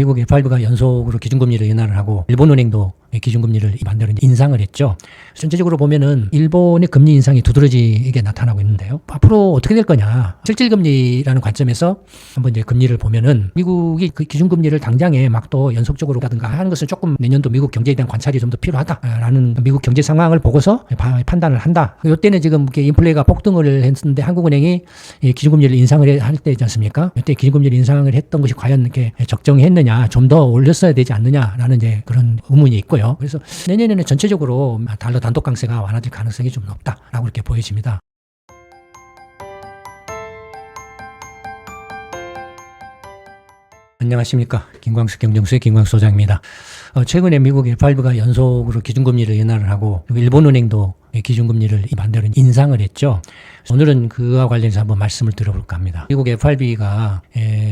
미국 FRB가 연속으로 기준금리를 인하를 하고 일본은행도 기준금리를 반대로 인상을 했죠. 전체적으로 보면은 일본의 금리 인상이 두드러지게 나타나고 있는데요. 앞으로 어떻게 될 거냐? 실질금리라는 관점에서 한번 이제 금리를 보면은 미국이 그 기준금리를 당장에 막 또 연속적으로 가든가 하는 것은 조금 내년도 미국 경제에 대한 관찰이 좀 더 필요하다라는 미국 경제 상황을 보고서 판단을 한다. 이때는 지금 인플레가 폭등을 했는데 한국은행이 기준금리를 인상을 할 때지 않습니까? 이때 기준금리를 인상을 했던 것이 과연 이렇게 적정했느냐, 좀 더 올렸어야 되지 않느냐라는 이제 그런 의문이 있고요. 그래서 내년에는 전체적으로 달러 단독 강세가 완화될 가능성이 좀 높다라고 이렇게 보여집니다. 안녕하십니까. 김광석 경정수의 김광석 소장입니다. 최근에 미국 FRB가 연속으로 기준금리를 인하를 하고 일본은행도 기준금리를 반대로 인상을 했죠. 오늘은 그와 관련해서 한번 말씀을 드려볼까 합니다. 미국 FRB가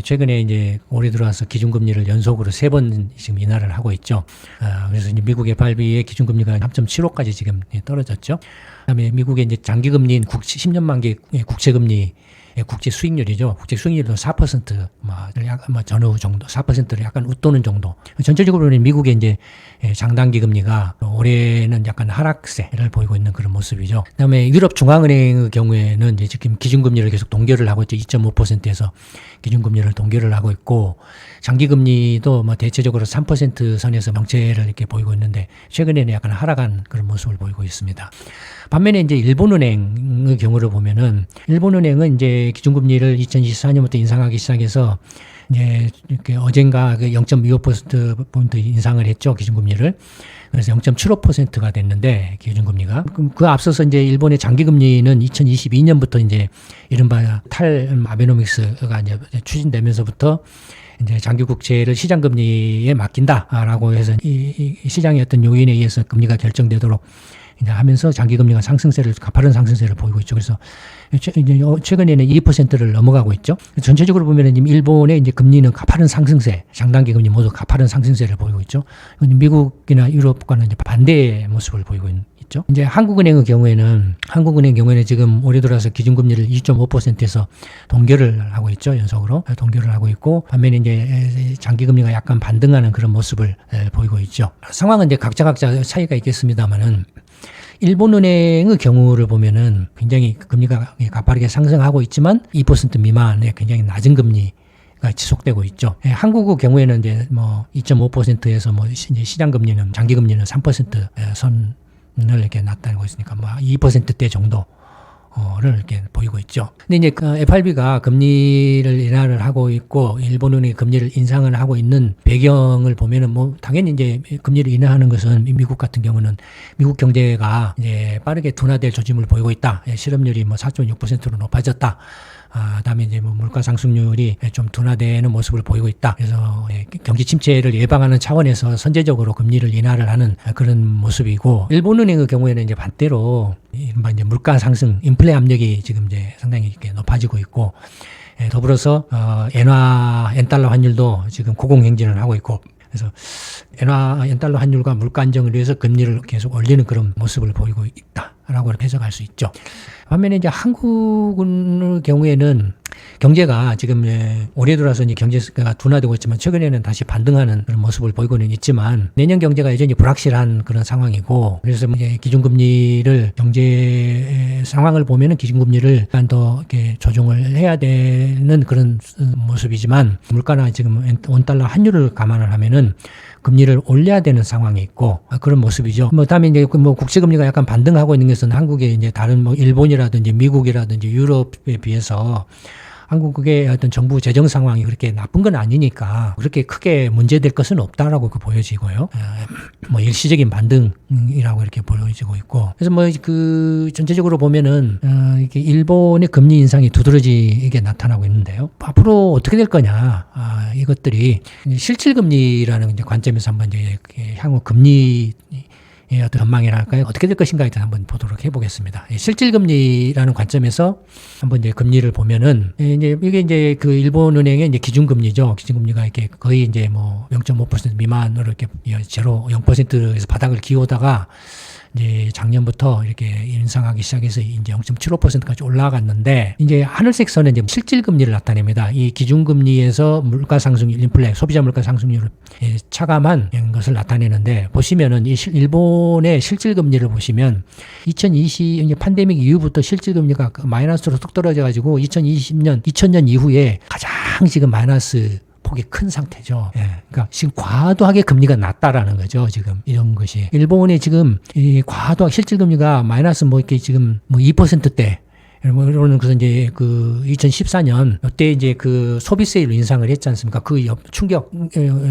최근에 이제 올해 들어와서 기준금리를 연속으로 3번 지금 인하를 하고 있죠. 그래서 이제 미국 FRB의 기준금리가 3.75까지 지금 떨어졌죠. 그다음에 미국의 이제 장기금리인 10년 만기 국채금리 국제 수익률이죠. 국제 수익률도 4%, 전후 정도, 4%를 약간 웃도는 정도. 전체적으로는 미국의 이제 장단기 금리가 올해는 약간 하락세를 보이고 있는 그런 모습이죠. 그다음에 유럽 중앙은행의 경우에는 이제 지금 기준금리를 계속 동결을 하고 있죠. 2.5%에서 기준금리를 동결을 하고 있고, 장기금리도 대체적으로 3% 선에서 정체를 이렇게 보이고 있는데, 최근에는 약간 하락한 그런 모습을 보이고 있습니다. 반면에 이제 일본은행의 경우를 보면은, 일본은행은 이제 기준금리를 2024년부터 인상하기 시작해서 이제 이렇게 어젠가 0.25% 인상을 했죠, 기준금리를. 그래서 0.75%가 됐는데, 기준금리가. 그 앞서서 이제 일본의 장기금리는 2022년부터 이제 이른바 아베노믹스가 이제 추진되면서부터 이제 장기국채를 시장금리에 맡긴다라고 해서 이 시장의 어떤 요인에 의해서 금리가 결정되도록 이제 하면서 장기금리가 가파른 상승세를 보이고 있죠. 그래서 최근에는 2%를 넘어가고 있죠. 전체적으로 보면은 일본의 이제 금리는 가파른 상승세, 장단기 금리 모두 가파른 상승세를 보이고 있죠. 미국이나 유럽과는 이제 반대의 모습을 보이고 있죠. 이제 한국은행의 경우에는 지금 올해 들어서 기준금리를 2.5%에서 동결을 하고 있죠. 연속으로 동결을 하고 있고, 반면에 이제 장기금리가 약간 반등하는 그런 모습을 보이고 있죠. 상황은 이제 각자 차이가 있겠습니다만은, 일본은행의 경우를 보면은 굉장히 금리가 가파르게 상승하고 있지만 2% 미만의 굉장히 낮은 금리가 지속되고 있죠. 한국의 경우에는 이제 2.5%에서 이제 시장 금리는, 장기 금리는 3% 선을 이렇게 나타내고 있으니까 2%대 정도 를 이렇게 보이고 있죠. 근데 이제 FRB가 금리를 인하를 하고 있고 일본은행이 금리를 인상을 하고 있는 배경을 보면은 당연히 이제 금리를 인하하는 것은 미국 같은 경우는 미국 경제가 이제 빠르게 둔화될 조짐을 보이고 있다. 실업률이 4.6%로 높아졌다. 그다음에 이제 물가 상승률이 좀 둔화되는 모습을 보이고 있다. 그래서 경기 침체를 예방하는 차원에서 선제적으로 금리를 인하를 하는 그런 모습이고, 일본은행의 경우에는 이제 반대로 이제 물가 상승, 인플레 압력이 지금 이제 상당히 이렇게 높아지고 있고, 더불어서 엔달러 환율도 지금 고공행진을 하고 있고, 그래서 엔달러 환율과 물가 안정을 위해서 금리를 계속 올리는 그런 모습을 보이고 있다라고 해석할 수 있죠. 반면에 이제 한국의 경우에는 경제가 지금 올해 들어서 이제 경제가 둔화되고 있지만 최근에는 다시 반등하는 그런 모습을 보이고는 있지만, 내년 경제가 여전히 불확실한 그런 상황이고, 그래서 이제 기준금리를 경제 상황을 보면은 기준금리를 약간 더 이렇게 조정을 해야 되는 그런 모습이지만, 물가나 지금 원달러 환율을 감안을 하면은 금리를 올려야 되는 상황이 있고 그런 모습이죠. 다음에 이제 국채금리가 약간 반등하고 있는 것은 한국의 이제 다른 일본이라든지 미국이라든지 유럽에 비해서 한국의 어떤 정부 재정 상황이 그렇게 나쁜 건 아니니까 그렇게 크게 문제될 것은 없다라고 보여지고요. 일시적인 반등이라고 이렇게 보여지고 있고, 그래서 전체적으로 보면은 이게 일본의 금리 인상이 두드러지게 나타나고 있는데요. 앞으로 어떻게 될 거냐? 이것들이 실질금리라는 이제 관점에서 한번 이제 향후 금리 어떤 전망이랄까요? 어떻게 될 것인가에 대해서 한번 보도록 해보겠습니다. 실질금리라는 관점에서 한번 이제 금리를 보면은 이제 이게 이제 그 일본은행의 이제 기준금리죠. 기준금리가 이렇게 거의 이제 뭐 0.5% 미만으로 이렇게 제로 0%에서 바닥을 기우다가 이제 작년부터 이렇게 인상하기 시작해서 이제 0.75%까지 올라갔는데 이제 하늘색 선은 이제 실질금리를 나타냅니다. 이 기준금리에서 물가 상승률, 인플레, 소비자 물가 상승률을 차감한 것을 나타내는데 보시면은 이 일본의 실질금리를 보시면 2020 팬데믹 이후부터 실질금리가 마이너스로 뚝 떨어져가지고 2000년 이후에 가장 지금 마이너스 폭이 큰 상태죠. 예. 그러니까 지금 과도하게 금리가 낮다라는 거죠. 지금 이런 것이. 일본이 지금 이 과도하게 실질금리가 마이너스 뭐 이렇게 지금 뭐 2%대 이런 것은 이제 그 2014년 이때 이제 그 소비세율 인상을 했지 않습니까? 그 충격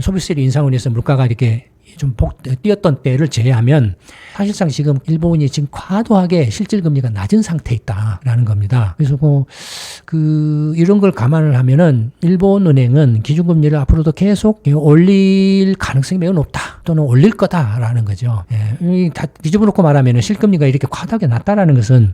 소비세율 인상을 해서 물가가 이렇게 좀 뛰었던 때를 제외하면 사실상 지금 일본이 지금 과도하게 실질금리가 낮은 상태에 있다라는 겁니다. 그래서 이런 걸 감안을 하면은 일본은행은 기준금리를 앞으로도 계속 올릴 가능성이 매우 높다 또는 올릴 거다라는 거죠. 예. 다 뒤집어 놓고 말하면은 실금리가 이렇게 과도하게 낮다라는 것은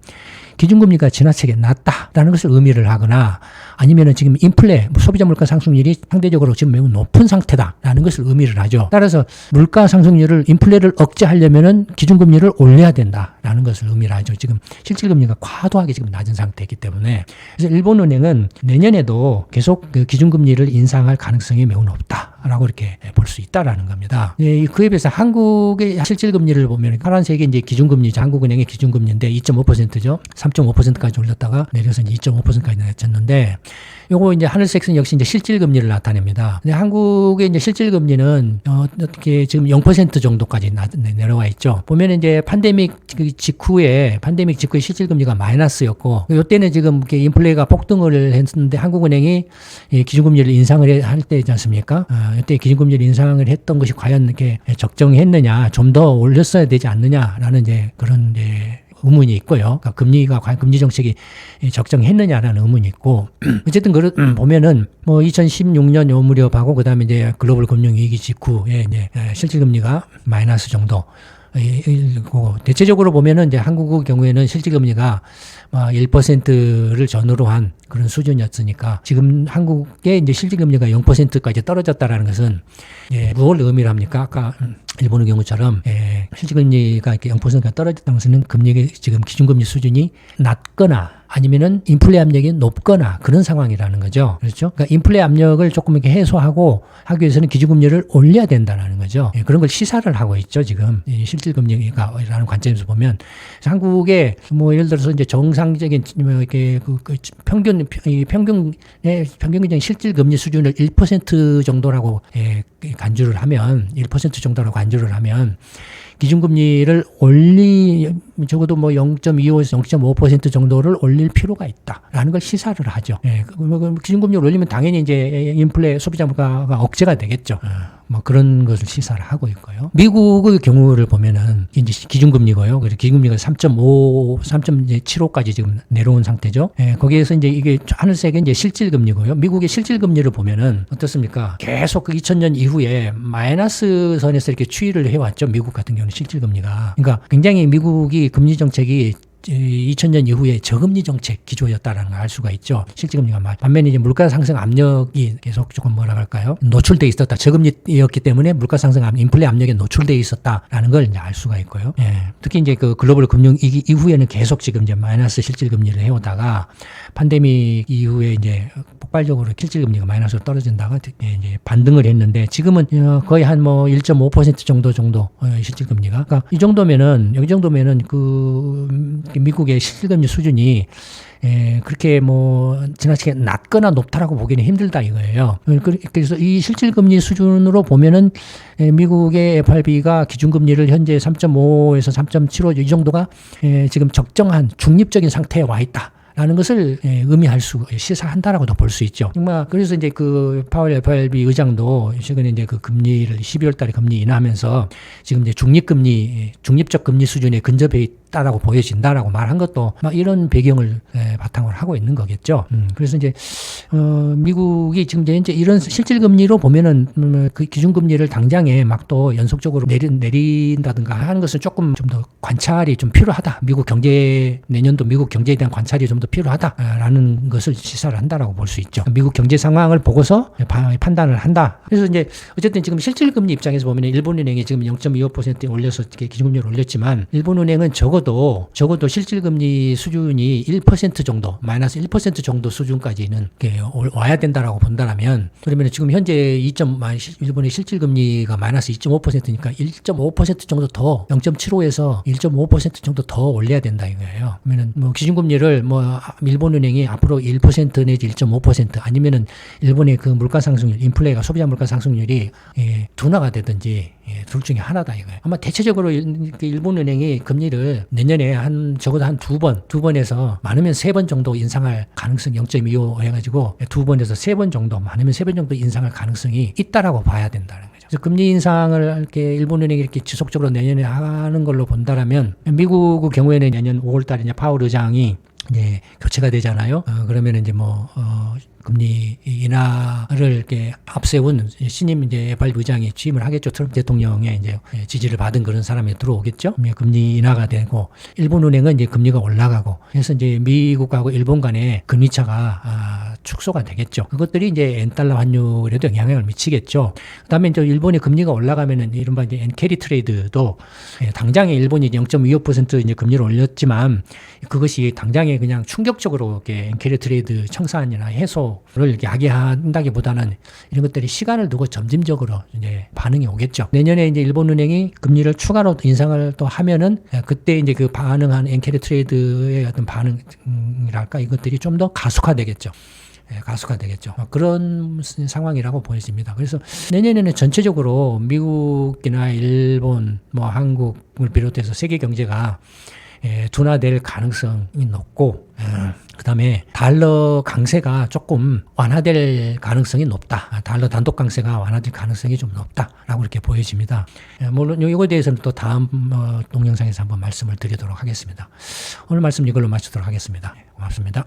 기준금리가 지나치게 낮다라는 것을 의미를 하거나 아니면은 지금 인플레, 소비자 물가 상승률이 상대적으로 지금 매우 높은 상태다라는 것을 의미를 하죠. 따라서 물가 상승률을, 인플레를 억제하려면은 기준금리를 올려야 된다라는 것을 의미를 하죠. 지금 실질금리가 과도하게 지금 낮은 상태이기 때문에. 그래서 일본은행은 내년에도 계속 그 기준금리를 인상할 가능성이 매우 높다라고 이렇게 볼 수 있다라는 겁니다. 그에 비해서 한국의 실질금리를 보면 파란색이 이제 기준금리죠. 한국은행의 기준금리인데 2.5%죠. 3.5%까지 올렸다가 내려서 2.5%까지 내렸는데 요거 이제 하늘색은 역시 이제 실질금리를 나타냅니다. 근데 한국의 이제 실질금리는 어떻게 지금 0% 정도까지 내려와 있죠. 보면 이제 팬데믹 직후에 실질금리가 마이너스였고, 요때는 지금 이렇게 인플레가 폭등을 했는데 한국은행이 기준금리를 인상을 할 때이지 않습니까? 이때 기준금리를 인상을 했던 것이 과연 이렇게 적정했느냐, 좀 더 올렸어야 되지 않느냐라는 이제 그런 이제 의문이 있고요. 그러니까 과연 금리 정책이 적정했느냐라는 의문이 있고, 어쨌든 보면은 뭐 2016년 요 무렵하고 그다음에 이제 글로벌 금융 위기 직후에 이제 실질금리가 마이너스 정도. 대체적으로 보면은 이제 한국의 경우에는 실질금리가 1%를 전후로 한 그런 수준이었으니까 지금 한국의 이제 실질금리가 0%까지 떨어졌다라는 것은 무엇을 의미를 합니까? 아까 일본의 경우처럼 실질금리가 이렇게 0%가 떨어졌다는 것은 금리 지금 기준금리 수준이 낮거나 아니면은 인플레 압력이 높거나 그런 상황이라는 거죠. 그렇죠? 그러니까 인플레 압력을 조금 이렇게 해소하고 하기 위해서는 기준금리를 올려야 된다는 거죠. 그런 걸 시사를 하고 있죠. 지금 실질금리가라는 관점에서 보면 한국의 뭐 예를 들어서 이제 정상적인 이렇게 평균적인 실질금리 수준을 1% 정도라고 간주를 하면 1% 정도라고 간주를 하면 기준금리를 적어도 뭐 0.25에서 0.5% 정도를 올릴 필요가 있다라는 걸 시사를 하죠. 기준금리를 올리면 당연히 이제 인플레 소비자 물가가 억제가 되겠죠. 뭐 그런 것을 시사를 하고 있고요. 미국의 경우를 보면은 이제 기준금리고요. 그래서 기준금리가 3.75까지 지금 내려온 상태죠. 거기에서 이제 이게 하늘색은 이제 실질금리고요. 미국의 실질금리를 보면은 어떻습니까? 계속 그 2000년 이후에 마이너스 선에서 이렇게 추이를 해왔죠. 미국 같은 경우는 실질금리가. 그러니까 굉장히 미국이 금리 정책이 2000년 이후에 저금리 정책 기조였다라는 걸 알 수가 있죠. 실질금리가 반면에 이제 물가 상승 압력이 계속 조금 뭐라 할까요? 노출돼 있었다. 저금리였기 때문에 물가 상승 인플레 압력에 노출돼 있었다라는 걸 이제 알 수가 있고요. 특히 이제 그 글로벌 금융 위기 이후에는 계속 지금 이제 마이너스 실질금리를 해오다가 팬데믹 이후에 이제 폭발적으로 실질금리가 마이너스로 떨어진다가 이제 반등을 했는데 지금은 거의 한 뭐 1.5% 정도 실질금리가. 그러니까 이 정도면은 미국의 실질금리 수준이 그렇게 뭐 지나치게 낮거나 높다라고 보기는 힘들다 이거예요. 그래서 이 실질금리 수준으로 보면은 미국의 FRB가 기준금리를 현재 3.5에서 3.75 이 정도가 지금 적정한 중립적인 상태에 와 있다. 라는 것을 의미할 시사한다라고도 볼 수 있죠. 정말 그래서 이제 그 파월 FRB 의장도 최근에 이제 그 금리를 12월 달에 금리 인하하면서 지금 이제 중립적 금리 수준에 근접해 있다라고 보여진다라고 말한 것도 막 이런 배경을 바탕으로 하고 있는 거겠죠. 그래서 이제 미국이 지금 현재 이런 실질금리로 보면은 그 기준금리를 당장에 막 또 연속적으로 내린다든가 하는 것은 조금 좀 더 관찰이 좀 필요하다. 내년도 미국 경제에 대한 관찰이 좀 더 필요하다라는 것을 시사를 한다라고 볼 수 있죠. 미국 경제 상황을 보고서 판단을 한다. 그래서 이제 어쨌든 지금 실질금리 입장에서 보면 일본은행이 지금 0.25% 올려서 기준금리를 올렸지만 일본은행은 적어도 실질금리 수준이 1% 정도, 마이너스 1% 정도 수준까지는 와야 된다라고 본다라면 그러면 지금 현재 일본의 실질금리가 마이너스 2.5%니까 1.5% 정도 더 0.75에서 1.5% 정도 더 올려야 된다 이거예요. 그러면은 기준금리를 일본은행이 앞으로 1% 내지 1.5% 아니면은 일본의 그 물가 상승률, 인플레가 소비자 물가 상승률이 둔화가 되든지 둘 중에 하나다 이거예요. 아마 대체적으로 일본은행이 금리를 내년에 적어도 한 두 번에서 많으면 3번 정도 인상할 가능성 0.25 해가지고 2번에서 3번 정도 많으면 3번 정도 인상할 가능성이 있다라고 봐야 된다는 거죠. 그래서 금리 인상을 이렇게 일본은행이 이렇게 지속적으로 내년에 하는 걸로 본다라면 미국의 경우에는 내년 5월달에 이제 파월 의장이 이제 교체가 되잖아요. 그러면 이제 금리 인하를 이렇게 앞세운 신임 이제 FRB 의장이 취임을 하겠죠. 트럼프 대통령의 이제 지지를 받은 그런 사람이 들어오겠죠. 금리 인하가 되고 일본은행은 이제 금리가 올라가고 그래서 이제 미국하고 일본 간의 금리 차가 축소가 되겠죠. 그것들이 이제 엔달러 환율에도 영향을 미치겠죠. 그다음에 이제 일본의 금리가 올라가면은 이른바 이제 엔캐리 트레이드도 당장에 일본이 0.25% 이제 금리를 올렸지만 그것이 당장에 그냥 충격적으로 이렇게 엔캐리 트레이드 청산이나 해소를 야기한다기보다는 이런 것들이 시간을 두고 점진적으로 이제 반응이 오겠죠. 내년에 이제 일본은행이 금리를 추가로 인상을 또 하면은 그때 이제 그 반응한 엔캐리 트레이드의 어떤 반응이랄까 이것들이 좀 더 가속화되겠죠. 가속화되겠죠. 그런 상황이라고 보여집니다. 그래서 내년에는 전체적으로 미국이나 일본, 한국을 비롯해서 세계 경제가 둔화될 가능성이 높고 그다음에 달러 강세가 조금 완화될 가능성이 높다. 달러 단독 강세가 완화될 가능성이 좀 높다라고 이렇게 보여집니다. 물론 이거에 대해서는 또 다음 동영상에서 한번 말씀을 드리도록 하겠습니다. 오늘 말씀 이걸로 마치도록 하겠습니다. 고맙습니다.